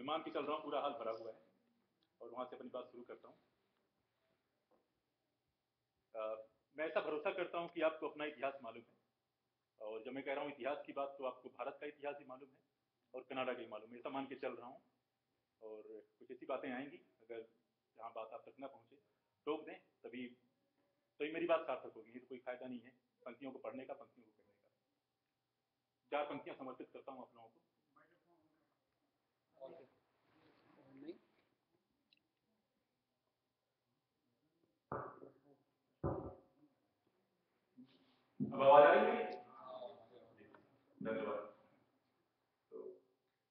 मैं मान के चल रहा हूँ पूरा हाल भरा हुआ है और वहां से अपनी बात शुरू करता हूँ। मैं ऐसा भरोसा करता हूँ कि आपको अपना इतिहास मालूम है, और जब मैं कह रहा हूँ इतिहास की बात तो आपको भारत का इतिहास भी मालूम है और कनाडा का भी मालूम है, ऐसा मान के चल रहा हूँ। और कुछ ऐसी बातें आएंगी अगर जहाँ बात आप तक ना पहुँचे टोक दें, तभी मेरी बात सार्थक होगी। ये तो कोई फायदा नहीं है पंक्तियों को पढ़ने का, पंक्तियों को करने का। 4 पंक्तियां समर्पित करता हूँ आप लोगों को। अब आवाज आ रही है? धन्यवाद। तो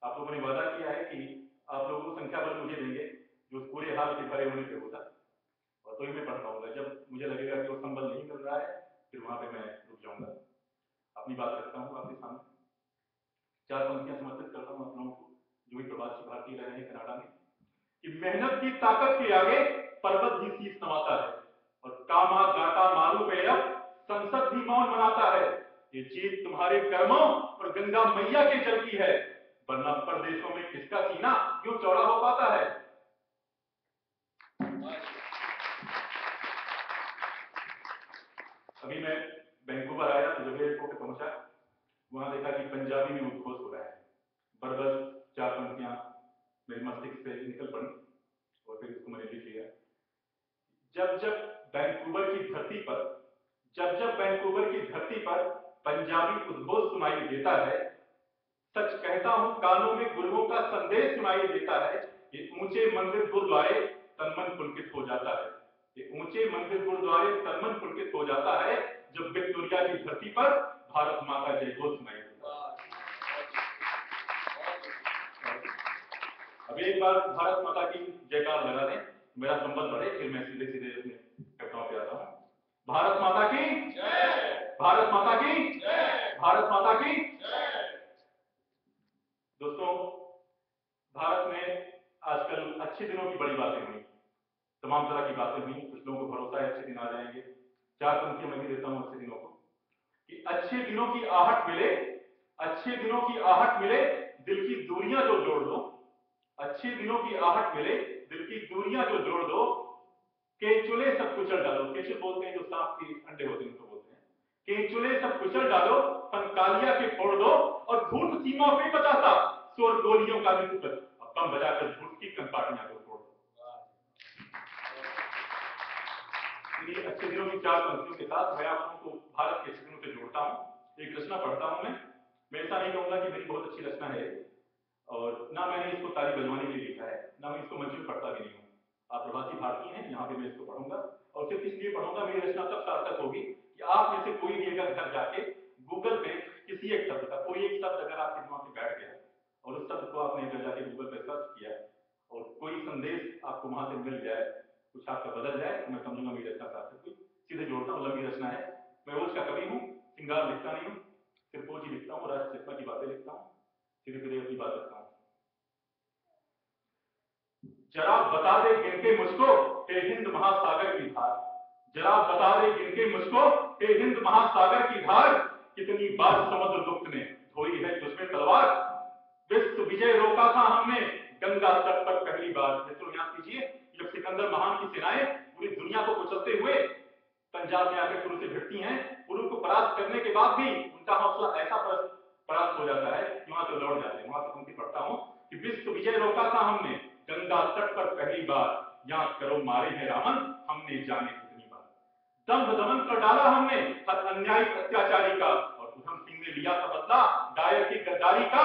आप लोगों ने वादा किया है कि आप लोगों को संख्या बल मुझे देंगे जो पूरे हाल के भरे होने पे होता, और तो ही मैं पढ़ पाऊंगा। जब मुझे लगेगा कि वो संबल नहीं मिल रहा है फिर वहां पे मैं रुक जाऊंगा। अपनी बात रखता हूँ आपके सामने। 4 पंक्तियां समर्पित करता हूँ आप लोगों को जो भी प्रवासी भारतीय रहे हैं कनाडा में, कि मेहनत की ताकत के आगे पर्वत भी शीश नवाता है और कामा गाटा मारू पे अब संसद भी मौन मनाता है। ये जीत तुम्हारे कर्मों और गंगा मैया के जल की है, वरना परदेशों में किसका सीना यूं चौड़ा हो पाता है। अभी मैं वैंकूवर आया तो जब एयरपोर्ट पे पहुंचा, वहां देखा कि पंजाबी में उद्घोष हो रहा है। बरबस 4 पंक्तियां मेरे मस्तिष्क से निकल पड़ी और फिर इसको मैंने लिख लिया। जब जब वैंकूवर की धरती पर पंजाबी उद्घोष सुनाई देता है, सच कहता हूं कानों में गुरुओं का संदेश सुनाई देता है। ये ऊंचे मंदिर गुरुद्वारे तन मन पुलकित हो जाता है। ये ऊंचे मंदिर गुरुद्वारे तन मन पुलकित हो जाता है जब विक्टोरिया की धरती पर भारत माँ का जय घोष सुनाई देता है। अब एक बार भारत माता की जयकार लगा दें, मेरा संबंध बढ़े, फिर मैं सीधे सीधे अपने कविताओं पे आता हूं। भारत माता की जय, भारत माता की जय, भारत माता की जय। दोस्तों, भारत में आजकल अच्छे दिनों की बड़ी बातें हुई, तमाम तरह की बातें हुई। कुछ लोगों को भरोसा है अच्छे दिन आ जाएंगे। 4 पंक्तियां मैं भी देता हूं अच्छे दिनों को, कि अच्छे दिनों की आहट मिले, अच्छे दिनों की आहट मिले, दिल की दूरियां जो जोड़ दो। अच्छे दिनों की आहट मिले, दिल की दूरियां जो जोड़ दो। केचुले सब कुचल डालो, केचुल बोलते हैं जो सांप के अंडे होते हैं उनको बोलते हैं। केचुले सब कुचल डालो, पंकालिया के फोड़ दो, और झूठ सीमा पे बताता शोर गोलियों का भी तुकड़, अब बम बजाकर झूठ की कंपाटियां को फोड़ दो। अच्छे दिनों की 4 पंक्तियों के साथ मैं आप लोगों को भारत के अच्छे दिनों से जोड़ता हूं। एक रचना पढ़ता हूं मैं ऐसा नहीं कहूंगा कि मेरी बहुत अच्छी रचना है, और ना मैंने इसको ताली बजवाने के लिए लिखा है, ना मैं इसको मंच में पढ़ता भी नहीं हूँ। आप प्रवासी भारतीय हैं, यहाँ पे मैं इसको पढ़ूंगा, और सिर्फ इसलिए पढ़ूंगा, मेरी रचना तब सार्थक होगी कि आप में से कोई भी अगर घर जाके गूगल पे किसी एक शब्द का कोई एक शब्द अगर आपके दिमाग में बैठ गया और उस शब्द को आपने अगर जाके गूगल पे सर्च किया और कोई संदेश आपको वहां से मिल जाए, कुछ आपका बदल जाए, तो मैं समझूंगा मेरी रचना सार्थक हुई। सीधे जोड़ता हूँ, लंबी रचना है। मैं ओज का कवि हूँ, श्रृंगार लिखता नहीं हूँ, सिर्फ ओज ही लिखता हूँ, राष्ट्र चेतना की बातें लिखता हूँ, सीधे सीधे अपनी बात रखता हूँ। जरा बता दे गिनके मुझको हे हिंद महासागर की धार, जरा बता दे गिनके मुझको हे हिंद महासागर की धार, कितनी बार समुद्र गुप्त ने धोई है तुझमें तलवार। विश्व विजय रोका था हमने गंगा तट पर पहली बार। मित्रों याद कीजिए, जब सिकंदर महान की सेनाएं पूरी दुनिया को कुचलते हुए पंजाब में आकर कुरु से भिड़ती हैं, कुरु को परास्त करने के बाद भी उनका हौसला ऐसा परास्त हो जाता है कि वहां से लौट जाते हैं। वहां से पंक्ति पढ़ता हूं कि विश्व विजय रोका था हमने गंगा तट पर पहली बार, याद करो मारे हैं रावण हमने जाने कितनी बार। दंभ दमन कर डाला हमने हर अन्यायी अत्याचारी का, और उधम सिंह ने लिया था बदला डायर की गद्दारी का।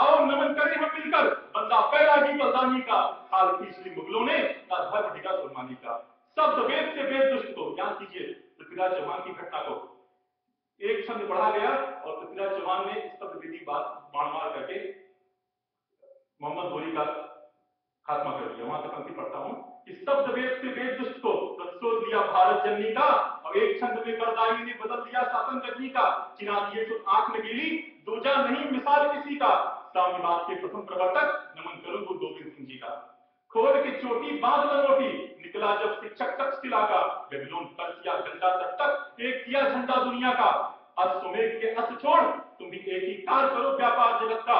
आओ नमन करें हम मिलकर बंदा बैरागी बलदानी का, हाल खींच ली मुगलों ने ना धर्म डिगा सुरमानी का। शब्द वेद से वेद दुष्ट को, याद कीजिए पृथ्वीराज चौहान की घटना को, एक छंद पढ़ा गया और पृथ्वीराज चौहान ने शब्द विधि बाण मार करके मोहम्मद गोरी का खात्मा कर दिया। वहां से पंक्ति पढ़ता हूं कि शब्द वेद से वेद दुष्ट को प्रतिशोध लिया भारत जननी का, और एक छंद में बरदाई ने बदल दिया शासन गजनी का। चिना दिए तो आंख में गिली दूजा नहीं मिसाल किसी का, साम्यवाद के प्रथम प्रवर्तक नमन करूं गुरु गोविंद सिंह जी का। खोल के चोटी बांध लंगोटी निकला जब शिक्षक तक्षशिला का, बेबीलोन पर्सिया गंगा तट तक एक किया झंडा दुनिया का। अश्वमेध के अश्व छोड़ तुम भी एक ही कार करो व्यापार जगत का,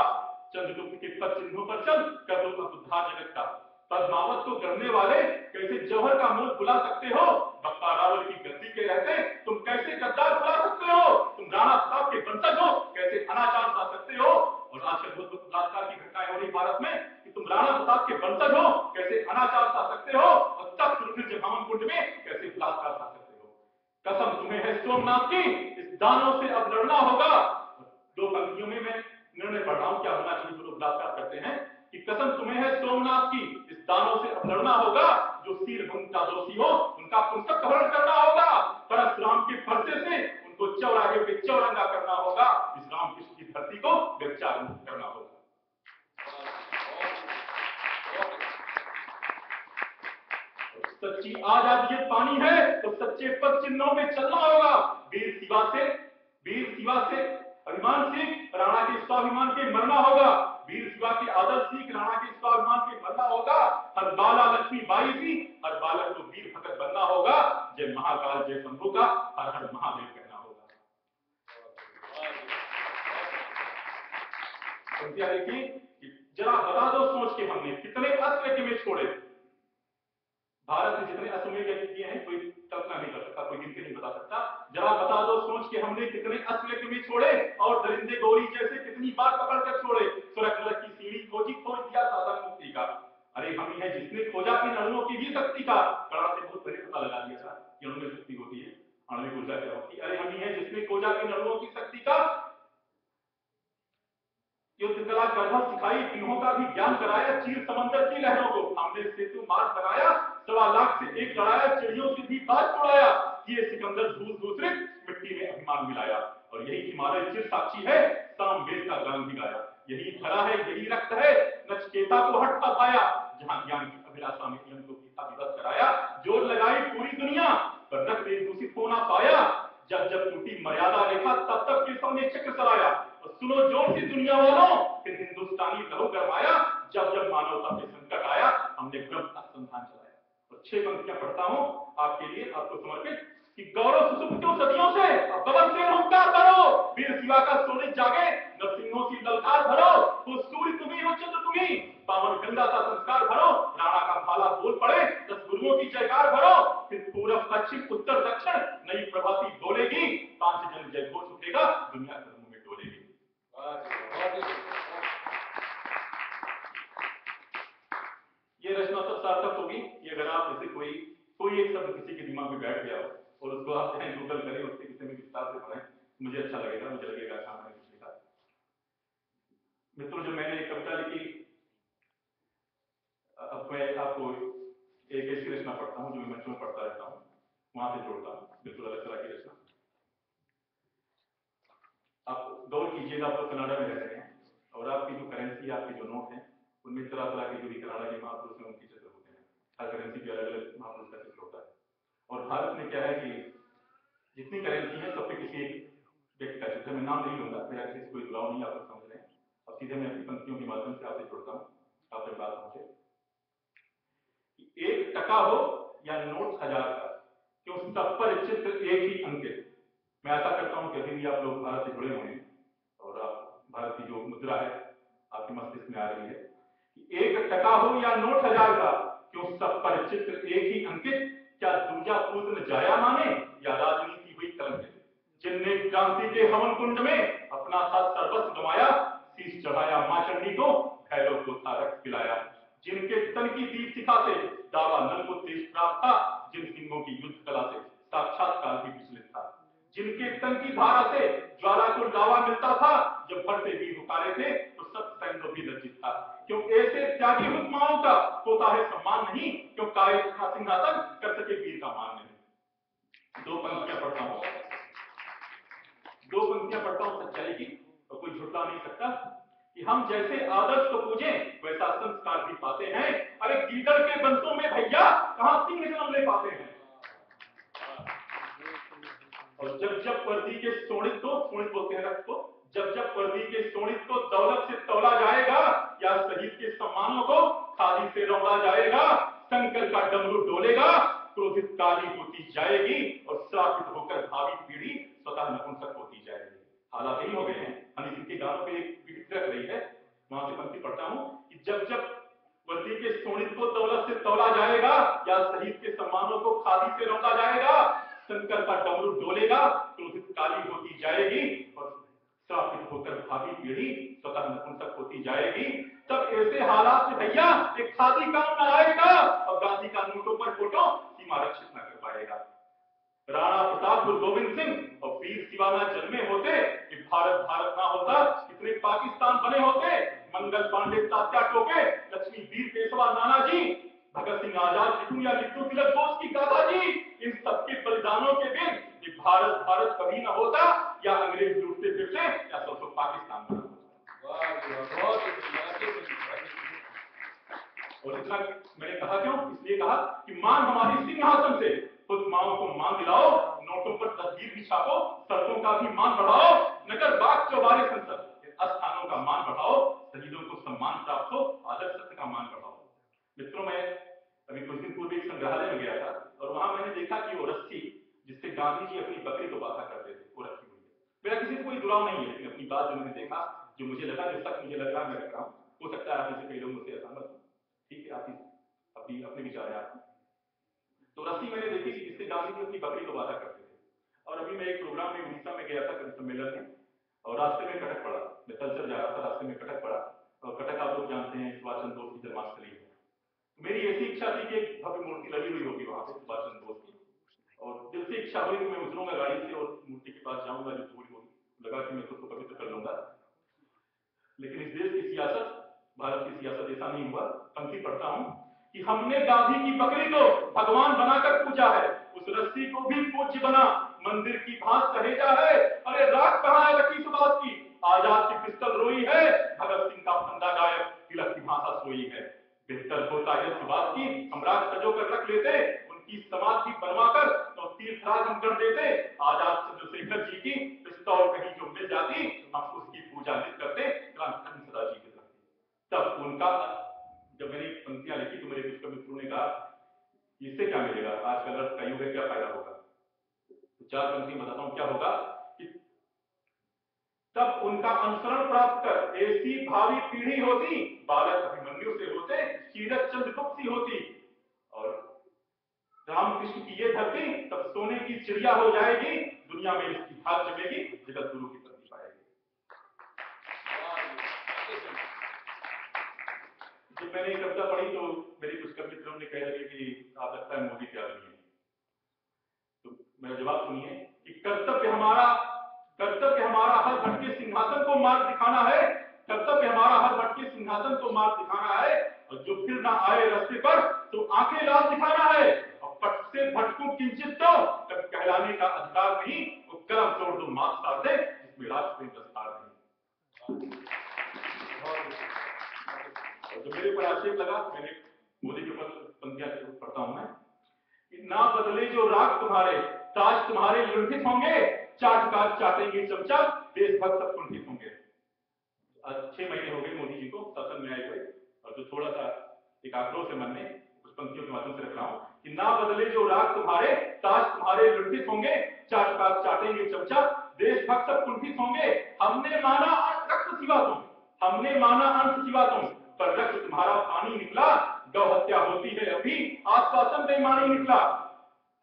चंद्रगुप्त के पद चिन्हों पर चल कर दो था जगत का। पद्मावत को गढ़ने वाले कैसे जौहर का मूल भुला सकते हो? बप्पा रावल की गद्दी के रहते तुम कैसे गद्दार भुला सकते हो? तुम राणा प्रताप के वंशज हो, कैसे अनाचार सा सकते हो? और आजकल बहुत बलात्कार की घटनाएं हो रही भारत में कि तुम राणा प्रताप के वंशज हो, कैसे अनाचार सा सकते हो? और तब फिर भावन कुंड में कैसे बलात्कार सा सकते हो? कसम तुम्हें है सोमनाथ की, इस दानव से अब लड़ना होगा। दो पंक्तियों में मैं निर्णय पढ़ रहा हूं क्या होना चाहिए जो लोग बलात्कार करते हैं, कि कसम तुम्हें है सोमनाथ की, इस दानव से अब लड़ना होगा। जो शील भंग का दोषी हो उनका पुस्तक हरण करना होगा। परशुराम के फरसे से उनको चौराहे पे चौरंगा करना होगा। इस रामकृष्ण की धरती को व्यभिचार मुक्त करना होगा। सच्ची आजादी पानी है तो सच्चे पद चिन्हों में चलना होगा। वीर शिवा से अभिमान सीख, राणा के स्वाभिमान पे मरना होगा। वीर शिवा के आदर्श सीख, राणा के स्वाभिमान पे मरना होगा। हर बाला लक्ष्मी बाई सी, हर बालक को वीर भगत बनना होगा। जय महाकाल जय शंभू का हर हर महादेव कहना होगा। देखिए जरा बता दो सोच के हमने कितने अस्त्र में छोड़े। भारत में जितने अश्वमेध यज्ञ किए हैं कोई कल्पना नहीं कर सकता, कोई गिनती नहीं बता सकता। जरा बता दो सोच के हमने कितने अश्वमेध में छोड़े और दरिंदे गौरी जैसे कितनी बार पकड़ कर छोड़े। स्वर्ग नरक की सीढ़ी खोजी, खोज दिया साधन मुक्ति का। अरे हम ही है जिसने खोजा इन अणुओं की भी शक्ति का। कड़ा से बहुत पहले पता लगा दिया था कि अणु में शक्ति होती है, आणविक ऊर्जा क्या होती है। अरे हम ही है जिसने खोजा इन अणुओं की शक्ति का। युद्ध कला गर्भ सिखाई, व्यूहों का भी ज्ञान कराया, चीर समंदर की लहरों को हमने सेतु मार्ग बनाया। 1.25 से 1 लड़ाया, चिड़ियों से भी बात उड़ाया। ये सिकंदर धूल दूसरे मिट्टी में अभिमान मिलाया। और यही हिमालय चिर साक्षी है, सामवेद का गान भी गाया। यही धरा है यही रक्त है, नचकेता को हटता पाया। जहां ज्ञान की अभिलाषा में यम को गीता दिवस कराया। जोर लगाई पूरी दुनिया पर रक्त दूषित होना पाया। जब जब टूटी मर्यादा रेखा तब तक केशव ने चक्र चलाया। और सुनो जोर से दुनिया वालों, फिर हिंदुस्तानी लहू गरमाया। जब जब मानवता पे संकट आया हमने ब्रह्म अनुसंधान चलाया। और 6 पंक्तियां पढ़ता हूं आपके लिए, आपको समर्पित, कि गौरव सुसुप्त क्यों सदियों से, अब बबन से हुंकार भरो। वीर शिवा का सोनित जागे, नरसिंहों की ललकार भरो। वो सूर्य तुम्ही हो चंद्र तुम्ही, पावन गंगा का संस्कार भरो। राणा का भाला बोल पड़े, 10 गुरुओं की जयकार भरो। फिर पूरब पश्चिम उत्तर दक्षिण नई प्रभाती बोलेगी। 5 जन जय घोष उठेगा, दुनिया धर्मों में डोलेगी। ये रचना तब सार्थक होगी कि अगर आप जैसे कोई एक शब्द किसी के दिमाग में बैठ गया हो और उसको आप चाहे गूगल करें, उसके विषय में विस्तार से पढ़ें, मुझे अच्छा लगेगा, मुझे लगेगा अच्छा मैंने कुछ लिखा। मित्रों, जब मैंने एक कविता लिखी, अब मैं आपको एक ऐसी रचना पढ़ता हूं जो मैं मंच में पढ़ता रहता हूं, वहां से जोड़ता हूं, बिल्कुल अलग तरह की रचना। आप गौर कीजिएगा, आप लोग कनाडा में रह रहे हैं और आपकी जो करेंसी, आपके जो नोट हैं, उनमें तरह तरह के जो भी कनाडा के महापुरुष हैं उनके चित्र होते हैं। हर करेंसी के अलग अलग महापुरुष का चित्र होता है। और भारत में क्या है कि जितनी करेंसी है सब पे किसी एक व्यक्ति का चित्र, मैं नाम नहीं लूंगा, मेरा किसी से कोई जुड़ाव नहीं, आप लोग समझ रहे हैं। अब सीधे मैं अपनी पंक्तियों के माध्यम से आपसे जोड़ता हूँ, आप तक बात पहुंचे। 1 टका हो या नोट 1000 का, क्यों सब पर चित्र एक ही अंकित। मैं आशा करता हूं कि अभी भी आप लोग भारत से जुड़े हुए हैं और आप भारत की जो मुद्रा है आपके मस्तिष्क में आ रही है कि 1 टका हो या नोट 1000 का, क्यों सब पर चित्र एक ही अंकित। क्या दूजा पूर्ण जाया माने या राजनीति हुई कलंकित। जिनने क्रांति के हवन कुंड में अपना था सर्वस्व गंवाया, शीश चढ़ाया मां चंडी को, भैरव को था रक्त पिलाया। जिनके तन की दीप्तिका से दावा नल को तेज प्राप्त था, जिन सिंहों की युद्ध कला से साक्षात्कार भी विचलित था। जिनके तन की धारा से ज्वाला को लावा मिलता था, जब भरते वीर हुकारे थे तो सब सैन्य भी लज्जित था। क्यों ऐसे त्यागी हुक्माओं का होता है सम्मान नहीं, क्यों काये का सिंहासन कर सके वीर का मान नहीं। 2 पंक्तियां पढ़ता हूं, 2 पंक्तियां पढ़ता हूं सच्चाई की, और कोई झुठला नहीं सकता कि हम जैसे आदर्श को पूजे वैसा संस्कार भी पाते हैं। अरे गीदड़ के बंसों में भैया कहां सिंह जन्म ले पाते हैं। और जब जब वर्दी के सोनित को, सोनित बोलते हैं रक्त को, जब जब वर्दी के सोनित को दौलत से तौला जाएगा या शहीद के सम्मानों को खादी से रौंदा जाएगा, शंकर का डमरू डोलेगा, क्रोधित काली होती जाएगी और श्रापित होकर भावी पीढ़ी स्वतः नपुंसक होती जाएगी। हालात यही हो गए हैं। हनी सिंह के गानों पे एक विविध रख रही है, वहां से पंक्ति पढ़ता हूं कि जब जब वर्दी के सोनित को दौलत से तौला जाएगा या शहीद के सम्मानों को खादी से रौंदा जाएगा। शंकर का डमरू डोलेगा, क्रोधित काली होती जाएगी और श्रापित होकर भावी पीढ़ी स्वतः नपुंसक होती जाएगी। तब ऐसे हालात में भैया एक खादी काम न आएगा और गांधी का नोटों पर फोटो सीमा रक्षित न कर पाएगा। राणा प्रताप, गुरु गोविंद सिंह और वीर शिवा न जन्मे होते कि भारत भारत ना होता, कितने पाकिस्तान बने होते। मंगल पांडे, तात्या टोपे, लक्ष्मी वीर पेशवा नानाजी, भगत सिंह आजाद लिखूं या लिखूं तिलक बोस की गाथा जी, इन सबके बलिदानों के बिन ये भारत भारत कभी न होता, या अंग्रेज लूटते फिरते या सब पाकिस्तान बना होता। और इतना मैंने कहा क्यों? इसलिए कहा कि मान हमारी सिंहासन से खुद माओ को मान दिलाओ, नोटों पर तस्वीर भी छापो, सड़कों का भी मान बढ़ाओ, नगर बाग चौबारे संसद स्थानों का मान बढ़ाओ, शहीदों को सम्मान प्राप्त हो, आदर्श सत्य का मान बढ़ाओ। मित्रों, मैं अभी कुछ दिन पूर्व एक संग्रहालय में गया था और वहां मैंने देखा कि वो रस्सी जिससे गांधी जी अपनी बकरी को बांधा करते थे वो रखी हुई है। मेरा किसी से कोई जुड़ाव नहीं है, लेकिन अपनी बात जो मैंने देखा, जो मुझे लगा, जो सच मुझे लग रहा मैं रख रहा हूँ। हो सकता है आप इसे कई लोग मुझसे असहमत हो, ठीक है, आप अपने विचार है आप। तो रस्सी मैंने देखी कि जिससे गांधी जी अपनी बकरी को बांधा करते थे। और अभी मैं एक प्रोग्राम में उड़ीसा में गया था कवि सम्मेलन में, और रास्ते में कटक पड़ा। मैं तलचर जा रहा था, रास्ते में कटक पड़ा, और कटक आप लोग जानते हैं सुभाष चंद्र बोस की जन्मस्थली है। मेरी ऐसी इच्छा थी कि एक भव्य मूर्ति लगी हुई होगी वहां पे सुभाष चंद्र बोस की, और दिल से इच्छा हुई कि मैं उतरूंगा गाड़ी से और मूर्ति के पास जाऊंगा, जो दूर होगी, लगा कि मैं उसको पवित्र कर लूंगा। लेकिन इस देश की सियासत, भारत की सियासत, ऐसा नहीं हुआ। पंक्ति पढ़ता हूं कि हमने गांधी की बकरी को भगवान बनाकर पूजा है, उस रस्सी को भी पूज्य बना, मंदिर की घास सहेजा है। अरे रात कहां है रखी सुभाष की, आजाद की पिस्तल रोई है, भगत सिंह का फंदा गायब, तिलक की भाषा सोई है। बेहतर होता है सुभाष की हम राज सजो कर रख लेते, उनकी समाधि बनवाकर तो तीर्थराज हम कर देते। आजाद चंद्रशेखर जी की पिस्तौल कहीं जो मिल जाती, हम उसकी पूजा नित करते, क्रांति सदा जीवित रखते। तब उनका, जब मैंने पंक्तियां लिखी तो मेरे कुछ मित्रों ने कहा इससे क्या मिलेगा, आज का अर्थ का युग है, क्या फायदा होगा। तो चार पंक्ति बताता हूं क्या होगा कि तब उनका अनुसरण प्राप्त कर ऐसी भावी पीढ़ी होती, बालक अभिमन्यु से होते, कीरत चंद्रगुप्त सी होती, और रामकृष्ण की ये धरती तब सोने की चिड़िया हो जाएगी, दुनिया में इसकी भाग जमेगी, जगत गुरु की पत्नी पाएगी। जब मैंने कविता पढ़ी तो मेरे कुछ मित्रों ने कह लगे कि आप लगता है मोदी के आदमी है। तो मेरा जवाब सुनिए कि कर्तव्य हमारा हर भटके सिंहासन को मार्ग दिखाना है, कर्तव्य हमारा हर भटके सिंहासन को मार्ग दिखाना है, और जो फिर ना आए रास्ते पर तो आंखें लाल दिखाना है, और पट से भटकूं किंचित तो कभी कहलाने का अधिकार नहीं, वो कलम तोड़ दो मात सार दे जिसमें राष्ट्र में दस्तार नहीं। और जो मेरे ऊपर आक्षेप लगा, मैंने मोदी के ऊपर पंक्तियां पढ़ता हूं मैं, ना बदले जो राग तुम्हारे, ताज तुम्हारे लुंठित होंगे, चाट काट चाटेंगे चमचा, देशभक्त सब कुंठित होंगे। 6 महीने हो गए मोदी जी को शासन में आए हुए, और जो थोड़ा सा एक आक्रोश है मन में, कुछ पंक्तियों के माध्यम से रख रहा हूं कि ना बदले जो राग तुम्हारे, ताज तुम्हारे लुंठित होंगे, चाट काट चाटेंगे चमचा, देशभक्त सब कुंठित होंगे। हमने माना रक्त सिवा तुम, हमने माना अंत सिवा तुम, पर रक्त तुम्हारा पानी निकला, गौ हत्या होती है अभी, आश्वासन बेईमानी निकला।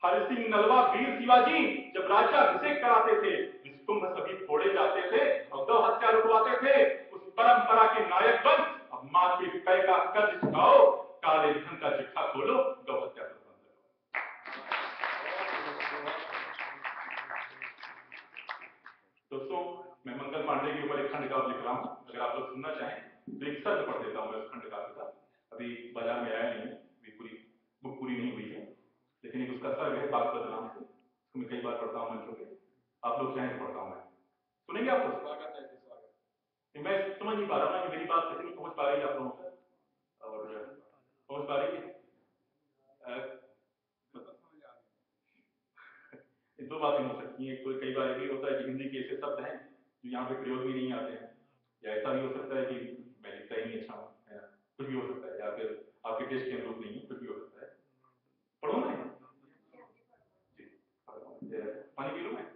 हरि सिंह नलवा वीर शिवाजी जब राज्याभिषेक कराते थे, विष्कुंभ सभी फोड़े जाते थे और गौ हत्या रुकवाते थे। उस परंपरा के नायक बन अब मां के पैर का कर्ज चुकाओ, काले धन का चिट्ठा खोलो, गौ हत्या को बंद करो। दोस्तों, मैं मंगल पांडे के ऊपर एक खंड काव्य लिख रहा हूं, अगर आप लोग सुनना चाहें तो एक शब्द पढ़ देता हूं मैं उस खंड काव्य का। अभी बाजार में आया नहीं है, अभी पूरी बुक पूरी नहीं हुई है, लेकिन एक उसका सर्ग है बागवत नाम से, उसको मैं कई बार पढ़ता हूं मंचों पे, आप लोग चाहें तो पढ़ता हूं मैं, सुनेंगे आप लोग? स्वागत है, स्वागत। मैं समझ नहीं पा रहा हूं ना कि मेरी बात कितनी पहुंच पा रही है आप लोगों तक, और पहुंच पा रही है? दो बातें हो सकती हैं, कोई कई बार ये भी होता है कि हिंदी के ऐसे शब्द हैं जो यहाँ पे प्रयोग भी नहीं आते हैं, या ऐसा भी हो सकता है कि मैं लिखता ही नहीं अच्छा हूँ, है ना, कुछ भी हो सकता है, या फिर आपके टेस्ट के अनुरूप नहीं है, कुछ भी हो सकता है। पढ़ो ना जी, पानी पी लो मैं।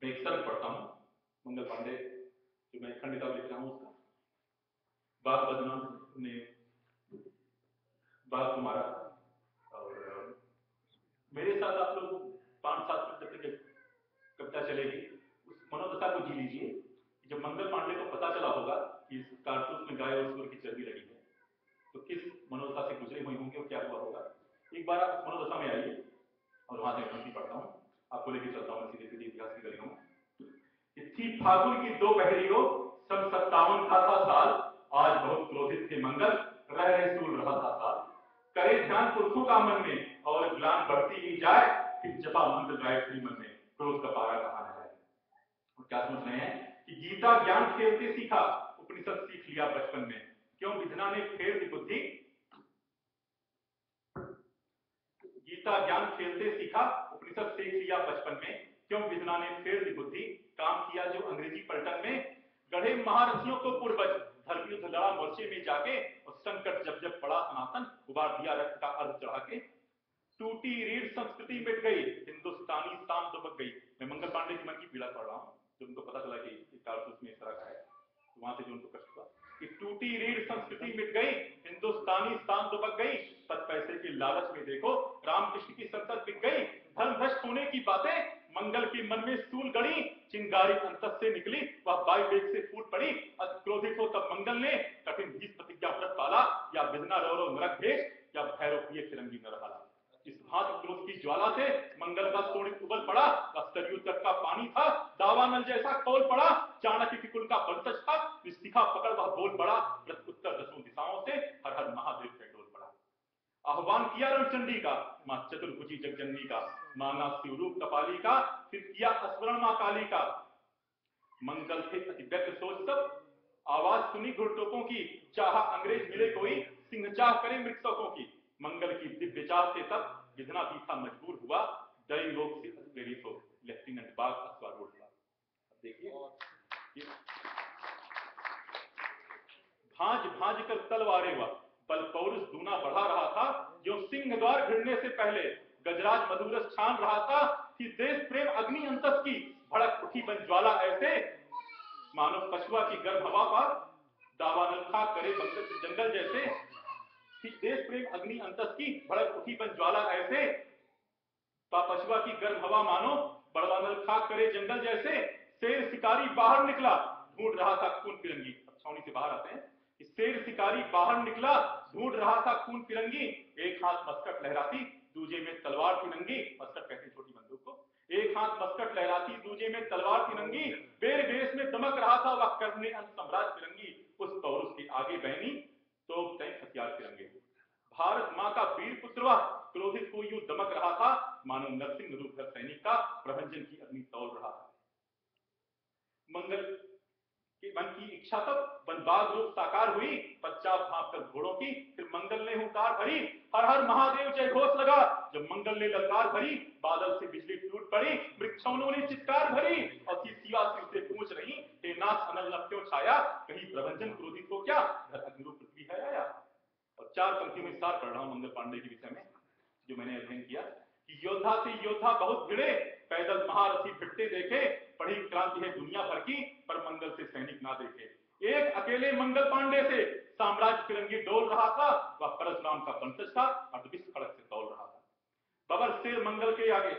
मैं एक सर्ग पढ़ता हूँ मंगल पांडे, जो मैं खंडिता लिख रहा हूँ उसका। बाग बदनाम ने बाग तुम्हारा, और मेरे साथ आप लोग 5-7 मिनट जब तक कविता चलेगी उस मनोदशा को जी लीजिए। जब मंगल पांडे को पता चला होगा कि इस कारतूस में गाय और सूअर की चर्बी लगी है, तो किस मनोदशा से गुजरे हुए होंगे और क्या हुआ होगा। एक बार आप उस मनोदशा में आइए और वहां से पंक्ति पढ़ता हूँ, आपको लेके चलता हूँ सीधे सीधे इतिहास की गलियों में। थी फागुन की दोपहरियो, सन 57 का था साल, आज बहुत क्रोधित थे मंगल, रह रहे सूल रहा था साल। करे ध्यान पुरखों का मन में, और ग्लान बढ़ती ही जाए, फिर जपा मंगल राय श्री मन में, क्रोध का पारा कहा न जाए। और क्या समझ रहे हैं कि गीता ज्ञान खेलते सीखा, उपनिषद सीख लिया बचपन में, क्यों विधना ने फेर दी बुद्धि। गीता ज्ञान खेलते सीखा, उपनिषद सीख लिया बचपन में, क्यों विधना ने फेर दी बुद्धि। काम किया जो अंग्रेजी पलटन में, गढ़े महारथियों को पूर्वज, धर्म युद्ध लड़ा मोर्चे में जाके, और संकट जब जब पड़ा सनातन, उबार दिया रक्त का अर्ध चढ़ा के। टूटी रीढ़ संस्कृति मिट गई, हिंदुस्तानी शान दुबक गई। मैं मंगल पांडे की मन की पीड़ा पढ़ रहा हूँ, जब उनको पता चला कि कारतूस में इस तरह का है, तो वहां से जो उनको कष्ट हुआ कि टूटी रीढ़ संस्कृति मिट गई, हिंदुस्तानी शान दुबक गई। पद पैसे के लालच में देखो रामकृष्ण की संतत बिक गई। धर्म भ्रष्ट होने की बातें मंगल के मन में सूल गड़ी, चिंगारी अंतस से निकली वह वायु वेग से फूट पड़ी। अति क्रोधित हो तब मंगल ने कठिन 20 प्रतिज्ञा व्रत पाला, या बिना रो नरक भेष, या भैरव प्रिय फिरंगी न रहा। इस भांति क्रोध की ज्वाला से मंगल का शोणित उबल पड़ा, वह सरयू तट का पानी था, दावानल जैसा खोल पड़ा। चाणक्य की कुल का वंशज था, शिखा पकड़ वह बोल पड़ा। प्रत्युत्तर दसों दिशाओं से हर हर महादेव पे डोल पड़ा। आह्वान किया रणचंडी का, मां चतुर्भुजी जगजननी का, मांगा शिवरूप कपाली का, फिर किया स्मरण मां काली का। मंगल थे अति व्यग्र सोच सब, आवाज सुनी घुड़टोपों की, चाहा अंग्रेज मिले कोई, सिंह चाह करे मृतकों की। मंगल की दिव्य चाह से तब विधना भी था मजबूर हुआ, दैव लोक से प्रेरित हो लेफ्टिनेंट बाग अश्वारूढ़ हुआ। अब देखिए भांज भांज कर तलवारे हुआ, बल पौरुष दूना बढ़ा रहा था, जो सिंह द्वार भिड़ने से पहले गजराज मधुरस छान रहा था। कि देश प्रेम अग्नि अंतस की, भड़क उठी बन ज्वाला ऐसे, मानो पशुआ की गर्भ हवा पर दावानल खाक करे जंगल जैसे। देश प्रेम अग्नि अंतस की, भड़क उठी बन ज्वाला ऐसे, पशुआ की गर्भ हवा मानो बड़वानल खाक करे जंगल जैसे। शेर शिकारी बाहर निकला, ढूंढ रहा था खून फिरंगी। अब छावनी से बाहर आते हैं। शेर शिकारी बाहर निकला, ढूंढ रहा था खून फिरंगी। एक हाथ मस्कट लहराती, दूजे में तलवार थी नंगी। मस्कट कहते छोटी बंदूक को। एक हाथ मस्कट लहराती, दूजे में तलवार थी नंगी। बेर बेस में दमक रहा था वह करने अंत सम्राट फिरंगी। उस पौरुष के आगे बहनी तो टैंक हथियार फिरंगे। भारत मां का वीर पुत्र वह, क्रोधित को यूं दमक रहा था, मानो नरसिंह रूपधर सैनिक का प्रभंजन की अग्नि तौल रहा था। मंगल के मन की इच्छा तब बनबाग रूप साकार हुई, पश्चात भाप कर घोड़ों की, फिर मंगल ने हुंकार भरी, हर हर महादेव जय घोष लगा। जब मंगल ने ललकार भरी, बादल से बिजली टूट पड़ी, वृक्षों ने चित्कार भरी, और शिवा शिव से पूछ रही, हे नाथ अनल न क्यों छाया, कहीं प्रभंजन क्रोधित हो क्या, घर अग्निरूप पृथ्वी है आया। और 4 पंक्तियों में सार पढ़ रहा हूं मंगल पांडे के विषय में, जो मैंने अध्ययन किया कि योद्धा से योद्धा बहुत भिड़े, पैदल महारथी भिड़ते देखे, बड़ी क्रांति है दुनिया भर की, पर मंगल से सैनिक ना देखे। एक अकेले मंगल पांडे से साम्राज्य फिरंगी डोल रहा था, वह परशुराम का वंशज था, अर्धविश्व खड़क से तौल रहा था। बबर शेर मंगल के आगे,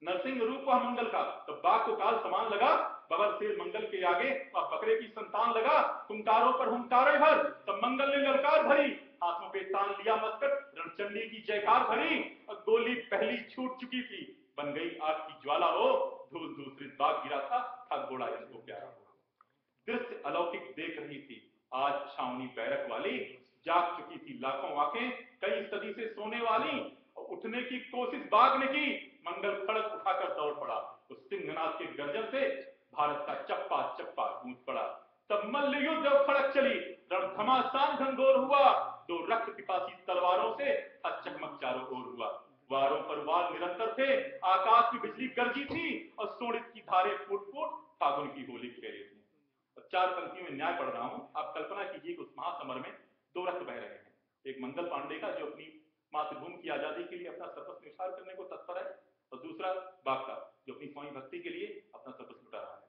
नरसिंह रूप वह मंगल का, तो बाघ को काल समान लगा। बबर शेर मंगल के आगे, वह बकरे की संतान लगा। हुंकारों पर हुंकारे भर, तब मंगल ने ललकार भरी, हाथों पे तान लिया मस्कट, रणचंडी की जयकार भरी। और गोली पहली छूट चुकी थी, बन गई आग की ज्वाला हो, धूल दूसरी बाग गिरा था घोड़ा इनको प्यारा हो। दृश्य अलौकिक देख रही थी आज छावनी बैरक वाली, जाग चुकी थी लाखों आंखें कई सदी से सोने वाली। और उठने की कोशिश बाघ ने की, मंगल खड़क उठाकर दौड़ पड़ा। उस सिंहनाद के गर्जन से भारत का चप्पा चप्पा गूंज पड़ा। तब मल्ल युद्ध और खड़क चली, रण घमासान घनघोर हुआ। दो रक्त पिपासी तलवारों से चकमक चारों ओर हुआ। वारों पर वार निरंतर थे, आकाश में बिजली गरजी थी, और सोनित की धारे फूट फूट फागुन की होली खेली थी। 4 पंक्तियों में न्याय पढ़ रहा हूं। आप कल्पना कीजिए कि उस महासमर में 2 रक्त बह रहे हैं। एक मंगल पांडे का, जो अपनी मातृभूमि की आजादी के लिए अपना सर्वस्व न्यौछावर करने को तत्पर है, और दूसरा बागटा जो अपनी स्वामी भक्ति के लिए अपना सब कुछ लुटा रहा है।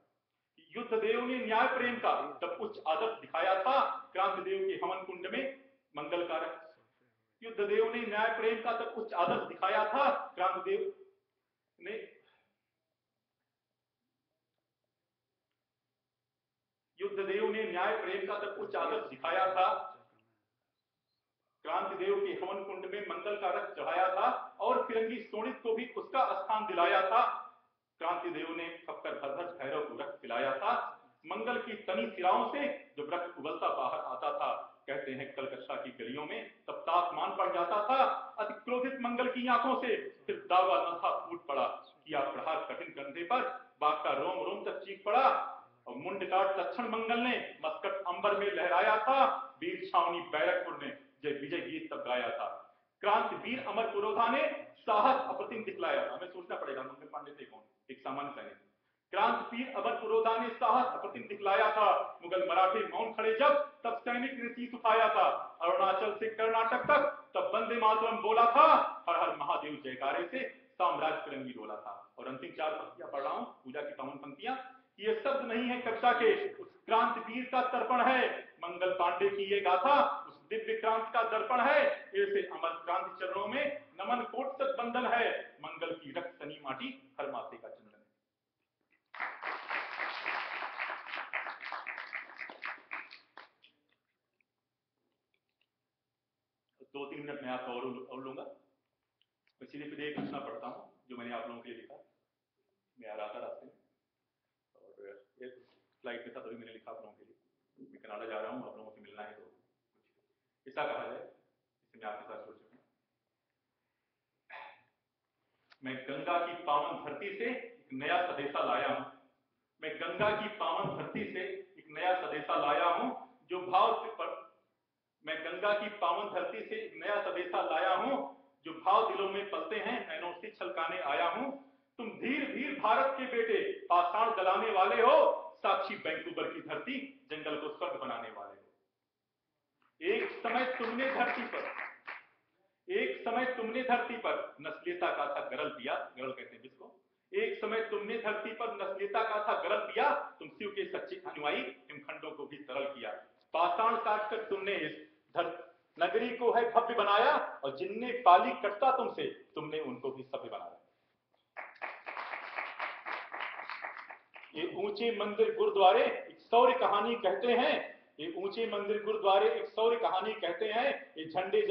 युद्ध देव ने न्याय प्रेम का तब उच्च आदर्श दिखाया था क्रांति देव के हवन कुंड में मंगल कारक। युद्ध देव ने न्याय प्रेम का तब उच्च आदर्श दिखाया था क्रांति देव ने न्याय प्रेम का तब उच्च आदर्श दिखाया था क्रांति देव के हवन कुंड में मंगल कारक चढ़ाया था और फिरंगी सोनित को भी उसका स्थान दिलाया था। क्रांति देव ने खपकर भरभर भैरव को रक्त पिलाया था। मंगल की तनी सिराओं से जब रक्त उबलता बाहर आता था, कहते हैं कलकत्ता की गलियों में तब तापमान बढ़ जाता था। अति क्रोधित मंगल की आंखों से फिर दावा न था फूट पड़ा, किया प्रहार कठिन कंधे पर, बाग का रोम रोम तक चीख पड़ा। और मुंड काट तत्क्षण मंगल ने मस्कट अंबर में लहराया था। वीर छावनी बैरकपुर ने जय विजय गीत तब गाया था। क्रांति वीर अमर पुरोधा ने साहस अप्रतिम दिखलाया था। हमें सोचना पड़ेगा मंगल पांडे थे कौन, एक सामान्य सैनिक। क्रांति वीर अमर पुरोधा ने साहस अप्रतिम दिखलाया था। मुगल मराठे मौन खड़े जब तब सैनिक ने शीश उठाया था। अरुणाचल से कर्नाटक तक तब वंदे मातरम बोला था। हर हर महादेव जयकारे से साम्राज्य फिरंगी डोला था। और अंतिम 4 पंक्तियां पढ़ रहा हूं, पूजा की पावन पंक्तियां। ये शब्द नहीं है कविता के, उस क्रांति वीर का तर्पण है। मंगल पांडे की ये गाथा उस दिव्य क्रांति का दर्पण है। ऐसे अमर क्रांति चरणों में नमन कोट तक बंधन है। मंगल की रक्त सनी माटी हर माथे का चंदन है। 2-3 मिनट में आपका और लूंगा। मैं सीधे फिर एक रचना पढ़ता हूँ जो मैंने आप लोगों के लिए लिखा। मैं आ रहा था रास्ते में और एक फ्लाइट में था, तभी मैंने लिखा आप लोगों के लिए। मैं कनाडा जा रहा हूँ, आप लोगों से मिलना है तो कुछ ऐसा कहा जाए जिससे मैं आपके साथ सोच सकूं। मैं गंगा की पावन धरती से एक नया संदेशा लाया हूँ। मैं गंगा की पावन धरती से एक नया संदेशा लाया हूँ जो भाव पर। मैं गंगा की पावन धरती से एक नया संदेशा लाया हूँ जो भाव दिलों में पलते हैं, नैनों से छलकाने आया हूँ। तुम धीर धीर भारत के बेटे पाषाण गलाने वाले हो, साक्षी वैंकूवर की धरती जंगल को स्वर्ग बनाने वाले हो। एक समय तुमने धरती पर नस्लीयता का था गरल पिया, गरल कहते हैं जिसको। एक समय तुमने धरती पर नस्लीयता का था गरल पिया, तुम शिव के सच्चे अनुयायी हिमखंडों को भी सरल किया। पाषाण काट कर तुमने इस नगरी को है भव्य बनाया और जिनने पाली कटता तुमसे तुमने उनको भी सभ्य बनाया। ये ऊंचे मंदिर गुरुद्वारे एक शौर्य कहानी कहते हैं। ये ऊंचे मंदिर गुरुद्वारे एक शौर्य कहानी कहते हैं। ये झंडे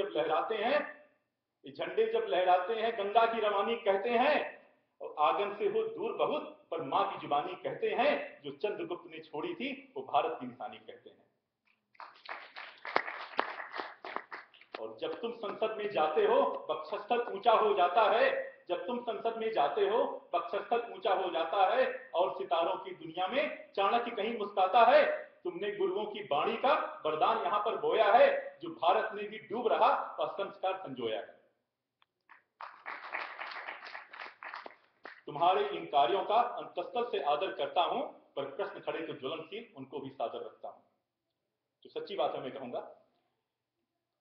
जब लहराते हैं गंगा की रवानी कहते हैं। और आंगन से हो दूर बहुत पर मां की जुबानी कहते हैं। जो चंद्रगुप्त ने छोड़ी थी वो भारत की निशानी कहते हैं। और जब तुम संसद में जाते हो वक्षस्थल ऊंचा हो जाता है। जब तुम संसद में जाते हो वक्षस्थल ऊंचा हो जाता है और सितारों की दुनिया में चाणक्य कहीं मुस्कुराता है। तुमने गुरुओं की वाणी का वरदान यहां पर बोया है जो भारत में भी डूब रहा और संस्कार संजोया है। तुम्हारे इन कार्यों का अंतस्थल से आदर करता हूं पर प्रश्न खड़े तो ज्वलनशील उनको भी सादर रखता हूं। तो सच्ची बात है, मैं कहूंगा